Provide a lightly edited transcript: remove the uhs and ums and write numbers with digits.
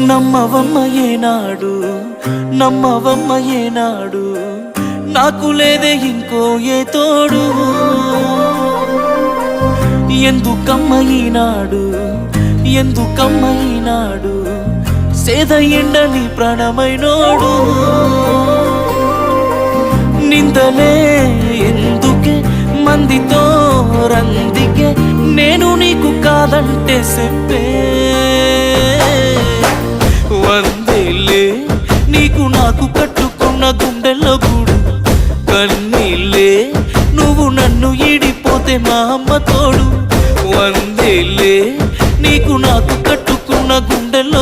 నమ్మవమ్మ ఏనాడు నమ్మవమ్మ ఏనాడు నాకు లేదే ఇంకో ఏ తోడు ఎందుకమ్మ ఈనాడు ఎందుకమ్మ ఈనాడు సేద ఎండని ప్రాణమైనోడు నిందలే ఎందుకే మందితో రందికే నేను నీకు కాదంటే చెప్పే వందేలే నీకు నాకు కట్టుకున్న గుండెల్లో గూడు కన్నీళ్ళే నువ్వు నన్ను ఈడిపోతే మా అమ్మ తోడు వందేలే నీకు నాకు కట్టుకున్న గుండెల్లో